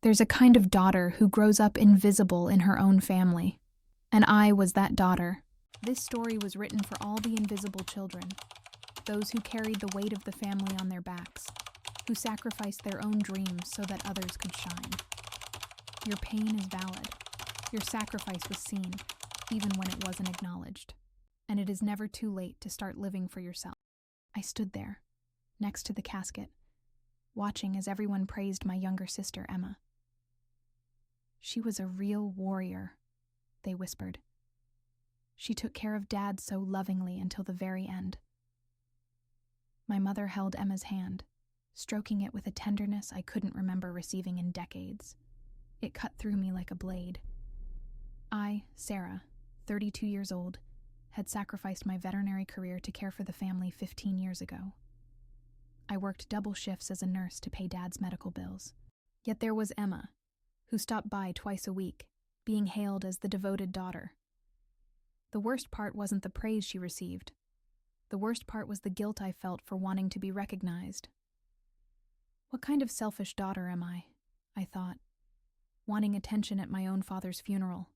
There's a kind of daughter who grows up invisible in her own family. And I was that daughter. This story was written for all the invisible children, those who carried the weight of the family on their backs, who sacrificed their own dreams so that others could shine. Your pain is valid. Your sacrifice was seen, even when it wasn't acknowledged. And it is never too late to start living for yourself. I stood there, next to the casket, watching as everyone praised my younger sister, Emma. She was a real warrior, they whispered. She took care of Dad so lovingly until the very end. My mother held Emma's hand, stroking it with a tenderness I couldn't remember receiving in decades. It cut through me like a blade. I, Sarah, 32 years old, had sacrificed my veterinary career to care for the family 15 years ago. I worked double shifts as a nurse to pay Dad's medical bills. Yet there was Emma, who stopped by twice a week, being hailed as the devoted daughter. The worst part wasn't the praise she received. The worst part was the guilt I felt for wanting to be recognized. What kind of selfish daughter am I thought, wanting attention at my own father's funeral.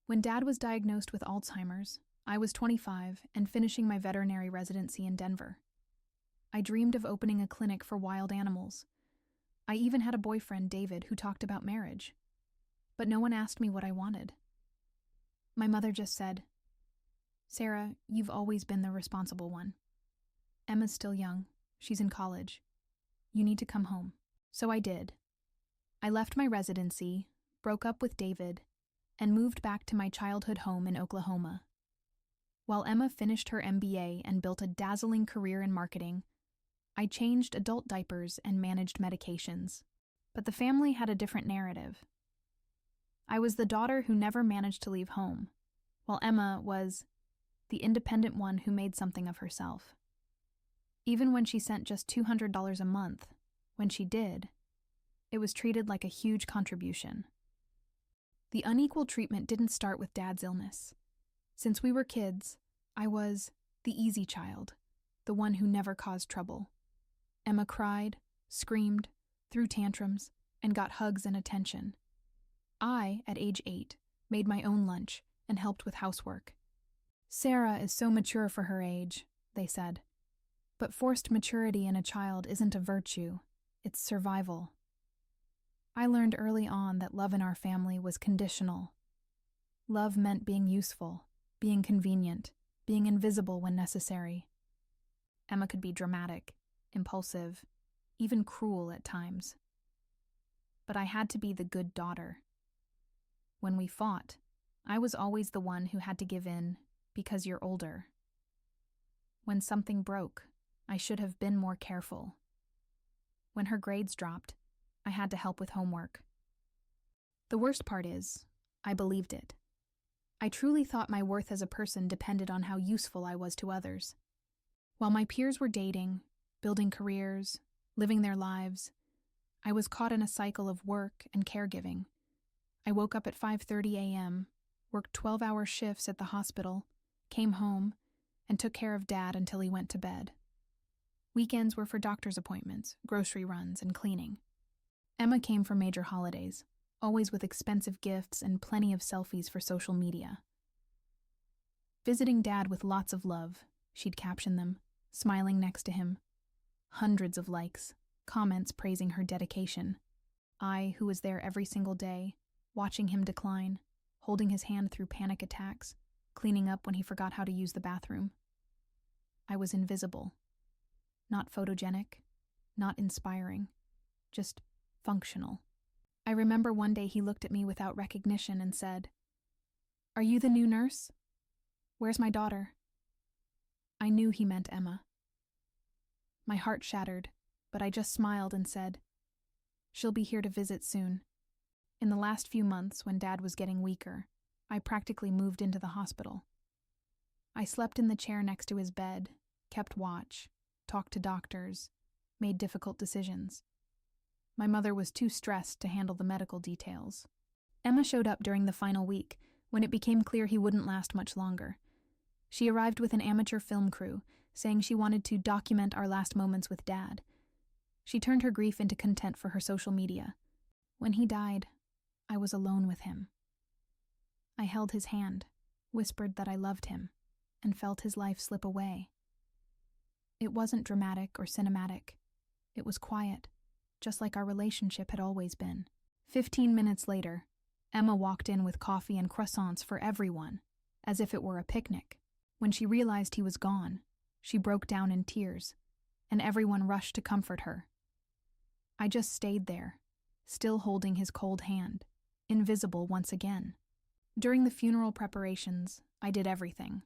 When Dad was diagnosed with Alzheimer's, I was 25 and finishing my veterinary residency in Denver. I dreamed of opening a clinic for wild animals. I even had a boyfriend, David, who talked about marriage. But no one asked me what I wanted. My mother just said, "Sarah, you've always been the responsible one. Emma's still young. She's in college. You need to come home." So I did. I left my residency, broke up with David, and moved back to my childhood home in Oklahoma. While Emma finished her MBA and built a dazzling career in marketing, I changed adult diapers and managed medications. But the family had a different narrative. I was the daughter who never managed to leave home, while Emma was the independent one who made something of herself. Even when she sent just $200 a month, when she did, it was treated like a huge contribution. The unequal treatment didn't start with Dad's illness. Since we were kids, I was the easy child, the one who never caused trouble. Emma cried, screamed, threw tantrums, and got hugs and attention. I, at age 8, made my own lunch and helped with housework. "Sarah is so mature for her age," they said. But forced maturity in a child isn't a virtue, it's survival. I learned early on that love in our family was conditional. Love meant being useful, being convenient, being invisible when necessary. Emma could be dramatic, impulsive, even cruel at times. But I had to be the good daughter. When we fought, I was always the one who had to give in because you're older. When something broke, I should have been more careful. When her grades dropped, I had to help with homework. The worst part is, I believed it. I truly thought my worth as a person depended on how useful I was to others. While my peers were dating, building careers, living their lives, I was caught in a cycle of work and caregiving. I woke up at 5:30 a.m., worked 12-hour shifts at the hospital, came home, and took care of Dad until he went to bed. Weekends were for doctor's appointments, grocery runs, and cleaning. Emma came for major holidays, always with expensive gifts and plenty of selfies for social media. "Visiting Dad with lots of love," she'd caption them, smiling next to him. Hundreds of likes, comments praising her dedication. I, who was there every single day, watching him decline, holding his hand through panic attacks, cleaning up when he forgot how to use the bathroom. I was invisible. Not photogenic, not inspiring, just functional. I remember one day he looked at me without recognition and said, "Are you the new nurse? Where's my daughter?" I knew he meant Emma. My heart shattered, but I just smiled and said, "She'll be here to visit soon." In the last few months, when Dad was getting weaker, I practically moved into the hospital. I slept in the chair next to his bed, kept watch, talked to doctors, made difficult decisions. My mother was too stressed to handle the medical details. Emma showed up during the final week, when it became clear he wouldn't last much longer. She arrived with an amateur film crew, saying she wanted to document our last moments with Dad. She turned her grief into content for her social media. When he died, I was alone with him. I held his hand, whispered that I loved him, and felt his life slip away. It wasn't dramatic or cinematic. It was quiet, just like our relationship had always been. 15 minutes later, Emma walked in with coffee and croissants for everyone, as if it were a picnic. When she realized he was gone, she broke down in tears, and everyone rushed to comfort her. I just stayed there, still holding his cold hand, invisible once again. During the funeral preparations, I did everything.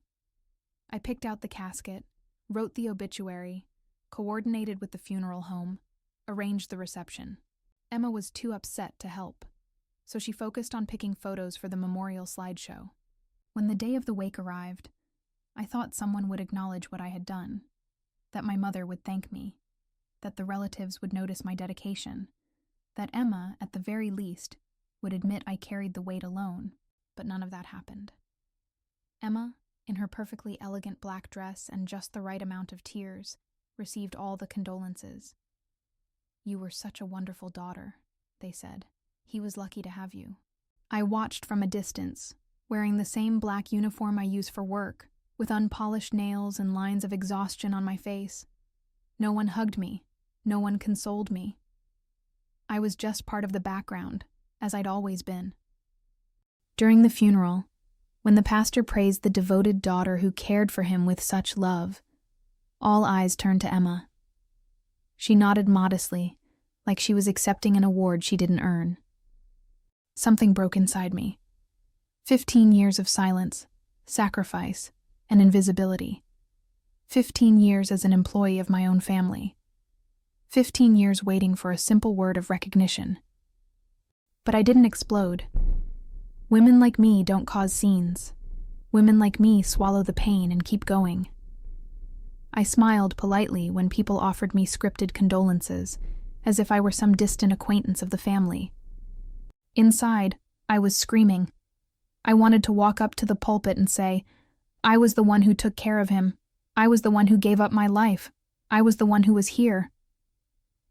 I picked out the casket, wrote the obituary, coordinated with the funeral home, arranged the reception. Emma was too upset to help, so she focused on picking photos for the memorial slideshow. When the day of the wake arrived, I thought someone would acknowledge what I had done, that my mother would thank me, that the relatives would notice my dedication, that Emma, at the very least, would admit I carried the weight alone, but none of that happened. Emma, in her perfectly elegant black dress and just the right amount of tears, received all the condolences. "You were such a wonderful daughter," they said. "He was lucky to have you." I watched from a distance, wearing the same black uniform I use for work, with unpolished nails and lines of exhaustion on my face. No one hugged me. No one consoled me. I was just part of the background, as I'd always been. During the funeral, when the pastor praised the devoted daughter who cared for him with such love, all eyes turned to Emma. She nodded modestly, like she was accepting an award she didn't earn. Something broke inside me. 15 years of silence, sacrifice, and invisibility. 15 years as an employee of my own family. 15 years waiting for a simple word of recognition. But I didn't explode. Women like me don't cause scenes. Women like me swallow the pain and keep going. I smiled politely when people offered me scripted condolences, as if I were some distant acquaintance of the family. Inside, I was screaming. I wanted to walk up to the pulpit and say, "I was the one who took care of him. I was the one who gave up my life. I was the one who was here."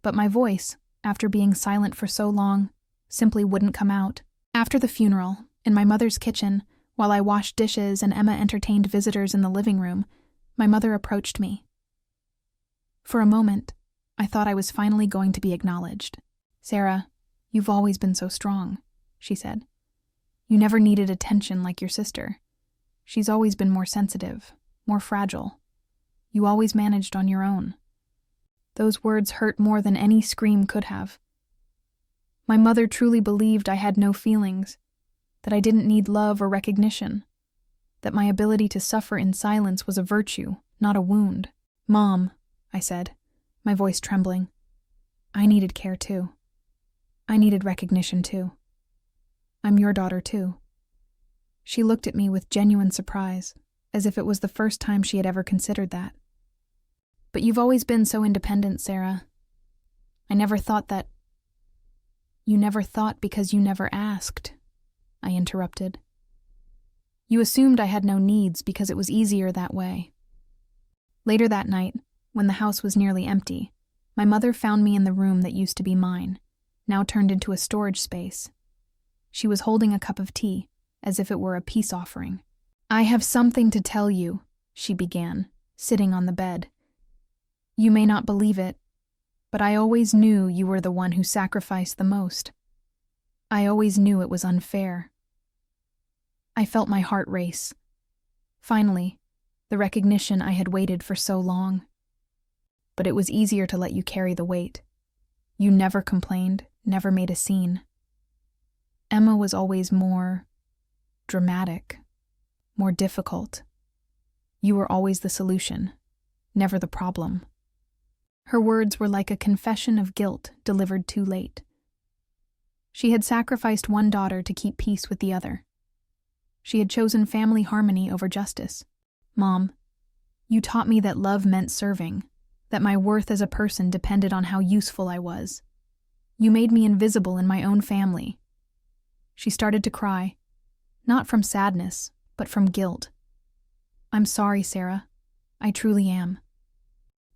But my voice, after being silent for so long, simply wouldn't come out. After the funeral, in my mother's kitchen, while I washed dishes and Emma entertained visitors in the living room, my mother approached me. For a moment, I thought I was finally going to be acknowledged. "Sarah, you've always been so strong," she said. "You never needed attention like your sister. She's always been more sensitive, more fragile. You always managed on your own." Those words hurt more than any scream could have. My mother truly believed I had no feelings, that I didn't need love or recognition, that my ability to suffer in silence was a virtue, not a wound. "Mom," I said, my voice trembling, "I needed care too. I needed recognition too. I'm your daughter too." She looked at me with genuine surprise, as if it was the first time she had ever considered that. "But you've always been so independent, Sarah. I never thought that—" "You never thought because you never asked," I interrupted. "You assumed I had no needs because it was easier that way." Later that night, when the house was nearly empty, my mother found me in the room that used to be mine, now turned into a storage space. She was holding a cup of tea, as if it were a peace offering. "I have something to tell you," she began, sitting on the bed. "You may not believe it, but I always knew you were the one who sacrificed the most. I always knew it was unfair." I felt my heart race. Finally, the recognition I had waited for so long. But it was easier to let you carry the weight. You never complained, never made a scene. Emma was always more dramatic, more difficult. You were always the solution, never the problem. Her words were like a confession of guilt delivered too late. She had sacrificed one daughter to keep peace with the other. She had chosen family harmony over justice. "Mom, you taught me that love meant serving, that my worth as a person depended on how useful I was. You made me invisible in my own family." She started to cry, not from sadness, but from guilt. "I'm sorry, Sarah. I truly am."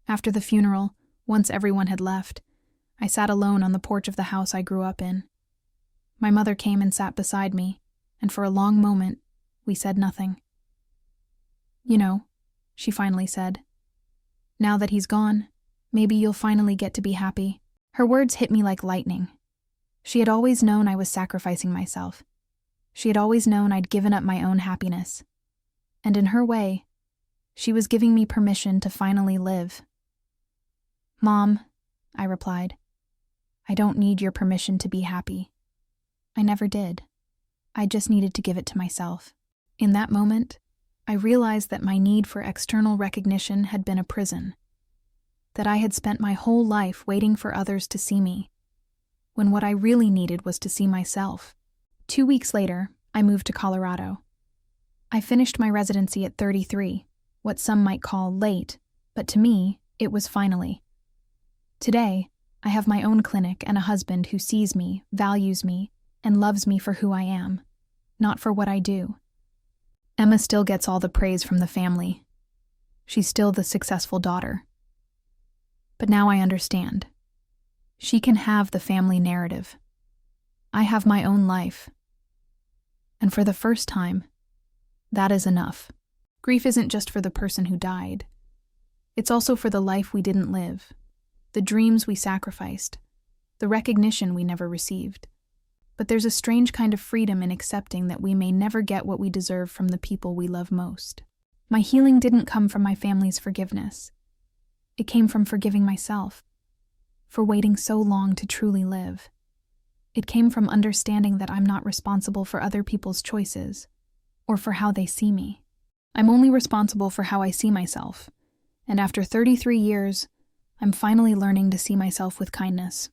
After the funeral, once everyone had left, I sat alone on the porch of the house I grew up in. My mother came and sat beside me, and for a long moment, we said nothing. "You know," she finally said, "now that he's gone, maybe you'll finally get to be happy." Her words hit me like lightning. She had always known I was sacrificing myself. She had always known I'd given up my own happiness. And in her way, she was giving me permission to finally live. "Mom," I replied, "I don't need your permission to be happy. I never did. I just needed to give it to myself." In that moment, I realized that my need for external recognition had been a prison, that I had spent my whole life waiting for others to see me, when what I really needed was to see myself. 2 weeks later, I moved to Colorado. I finished my residency at 33, what some might call late, but to me, it was finally. Today, I have my own clinic and a husband who sees me, values me, and loves me for who I am, not for what I do. Emma still gets all the praise from the family. She's still the successful daughter. But now I understand. She can have the family narrative. I have my own life. And for the first time, that is enough. Grief isn't just for the person who died. It's also for the life we didn't live, the dreams we sacrificed, the recognition we never received. But there's a strange kind of freedom in accepting that we may never get what we deserve from the people we love most. My healing didn't come from my family's forgiveness. It came from forgiving myself, for waiting so long to truly live. It came from understanding that I'm not responsible for other people's choices, or for how they see me. I'm only responsible for how I see myself, and after 33 years, I'm finally learning to see myself with kindness.